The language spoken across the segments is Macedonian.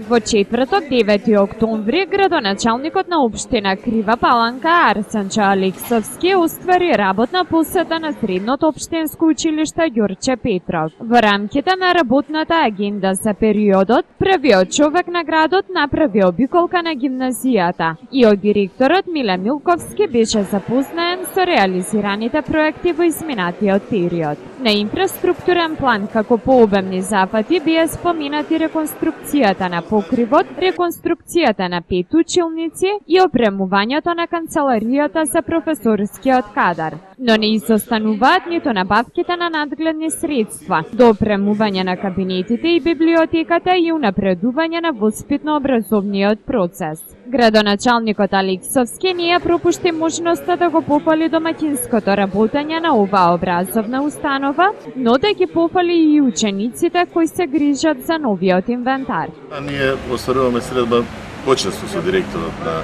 Во четврток, 9 октомври, градоначалникот на општина Крива Паланка Арсенче Алексовски оствари работна посета на средното општинско училиште Ѓорче Петров. Во рамките на работната агенда за периодот, првиот човек на градот направи обиколка на гимназијата и од директорот Миле Милковски беше запознаен со реализираните проекти во изминатиот период. На инфраструктурен план како пообемни зафати беа споменати реконструкцијата на покривот, реконструкцијата на 5 училници и опремувањето на канцеларијата за професорскиот кадар. Но не изостануваат ниту набавките на надгледни средства, до опремување на кабинетите и библиотеката и унапредување на воспитно-образовниот процес. Градоначалникот Алексовски не ја пропушти можноста да го пофали домаќинското работење на оваа образовна установа, но да ги пофали и учениците кои се грижат за новиот инвентар. Ние остваруваме средба почесто со директорот на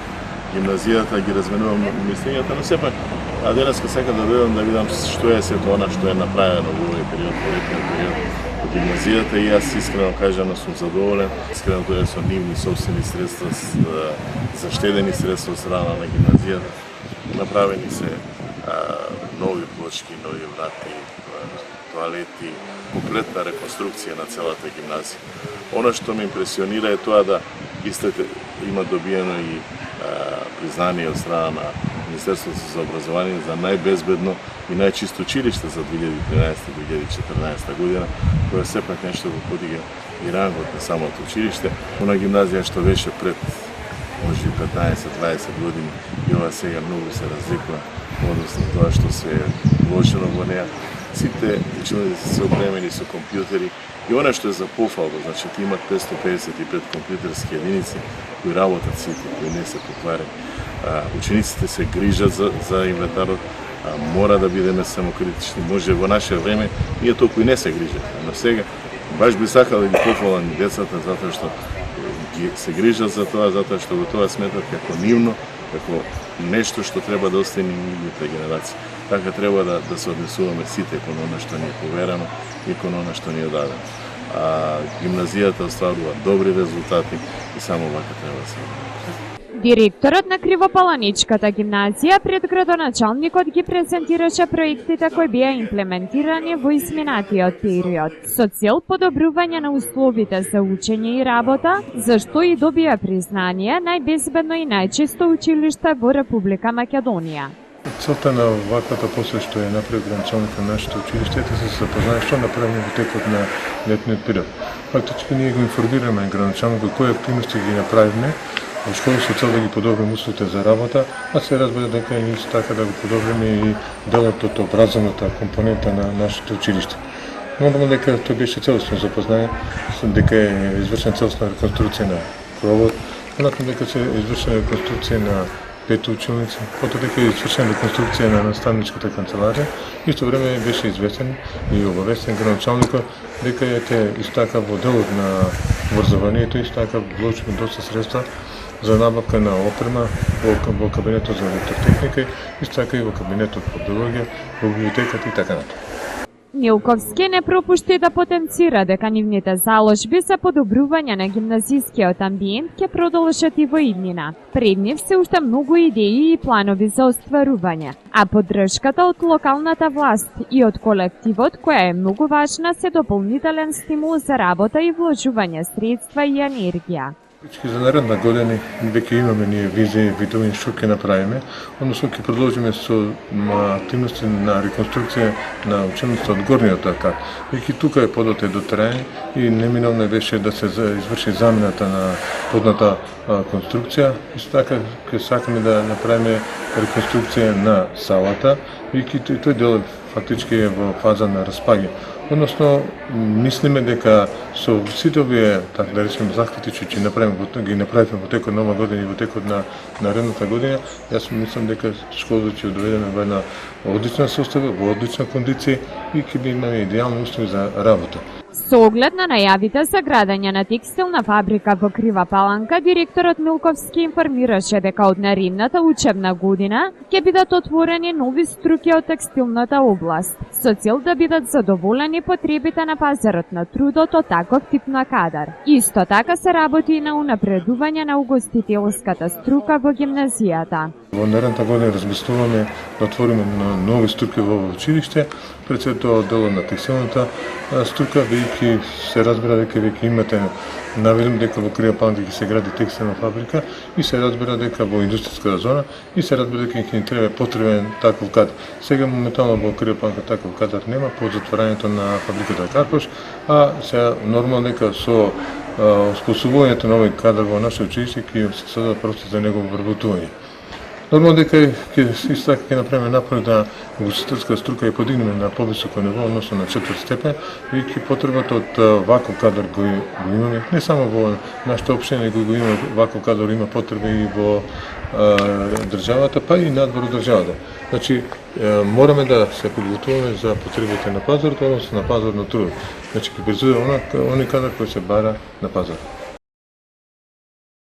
гимназијата, ги разменуваме мислењата, но сепак денеска сакам да дојдам да видам што е сето она што е направено во овој период, во летниот период во гимназијата и јас искрено кажано сум задоволен. Искрено тоа е со нивни собствени средства, заштедени средства од страна на гимназијата. Направени се нови плочки, нови врати, тоалети, комплетна реконструкција на целата гимназија. Оно што ме импресионира е тоа да истите има добиено и признание од страна на Министерството за образование за најбезбедно и најчисто училиште за 2013-2014 година, која сепак нешто го подига и рангот на самото училиште. Она гимназија што беше пред може 15-20 години и ова сега многу се разликува, односно тоа што се е вложено во неа. Сите училници се опремени со компјутери и она што е за пофалба, значи ти имат 555 компјутерски единици кои работат сите, кои не се покварени. Учениците се грижат за инвентарот, мора да бидеме самокритични. Може во наше време ние толку и не се грижат, но сега баш би сакал да ги пофалам и децата затоа што ги се грижат за тоа, затоа што го тоа сметат како нивно, како нешто што треба да остане нивните генерации. Така треба да се однесуваме сите кон она што ни е поверено и кон она што ни е дадено. Гимназијата остварува добри резултати и само вака треба да се однесува. Директорот на Кривопаланичката гимназија пред градоначалникот ги презентираше проектите кои беа имплементирани во изминатиот период, со цел подобрување на условите за учење и работа, за што и добија признание најбезбедно и најчисто училиште во Република Македонија. Целта на ваквата посета што е направи градоначалникот на нашето училиште е да се запознае што направиме во текот на летниот период. Фактички ние го информираме градоначалникот кои активности ги направиме во школа со цел да ги подобриме условите за работа, а се разбира дека ние исто така да го подобриме и делот од образовната компонента на нашето училиште. Нормално дека тоа беше целосно запознание, дека е извршена целосна реконструкција на кровот, понатаму дека се извршена реконструкција на 5 училници, потоа дека е извршена реконструкција на наставничката канцеларија. Исто време беше известен и обавестен градоначалникот дека е исто така во делот на образованието исто така вложиме доста средства за набавка на опрема во кабинетот за електротехника, исто така и во кабинетот по биологија, во библиотеката и така натаму. Милковски не пропушти да потенцира дека нивните заложби за подобрување на гимназискиот амбиент ќе продолжат и во иднина. Пред нив се уште многу идеи и планови за остварување, а поддршката од локалната власт и од колективот, која е многу важна, се дополнителен стимул за работа и вложување средства и енергија. За наредна година веќе имаме ние визија, видови што ќе направиме, односно ќе продолжиме со активности на реконструкција на училницата од горниот етап. Веќе тука е подот е дотраен и неминовно беше да се изврши замената на подната конструкција. Исто така ќе сакаме да направиме реконструкција на салата, веќе тој дел фактички е во фаза на распаѓање. Односно, мислиме дека со сите овие, така да речеме, захвати што ги направивме во текот на нова година и во текот на наредната година, јас мислам дека школата ќе доведеме во една одлична состава, во одлична кондиција и ќе би имаме идеални услови за работа. Со оглед на најавите за градење на текстилна фабрика во Крива Паланка, директорот Милковски информираше дека од наредната учебна година ќе бидат отворени нови струки од текстилната област, со цел да бидат задоволени потребите на пазарот на трудот од таков тип на кадар. Исто така се работи и на унапредување на угостителската струка во гимназијата. Во наредната година размислуваме да отвориме нови струки во училиште, пред се тоа делот на текстилната струка, бидејќи се разбира дека веќе имате наведено дека во Крива Паланка ќе се гради текстилна фабрика и се разбира дека во индустријската зона и се разбира дека ќе ни треба потребен таков кадар. Сега моментално во Крива Паланка таков кадар нема по затворањето на фабриката Карпош, а сега нормално дека со способувањето на овој кадар во наше училиште ќе се создадат простор за негово вработување. Нормално дека ќе направиме напор да угостителска струка ја подигнеме на повисоко ниво, односно на 4 степен, бидејќи потребата од ваков кадар го имаме, не само во нашата општина, него го има ваков кадар, има потреба и во државата, па и надвор од државата. Значи, мораме да се подготвуваме за потребите на пазарот, односно на пазар на трудот. Значи, ќе произведе оној кадар кој се бара на пазарот.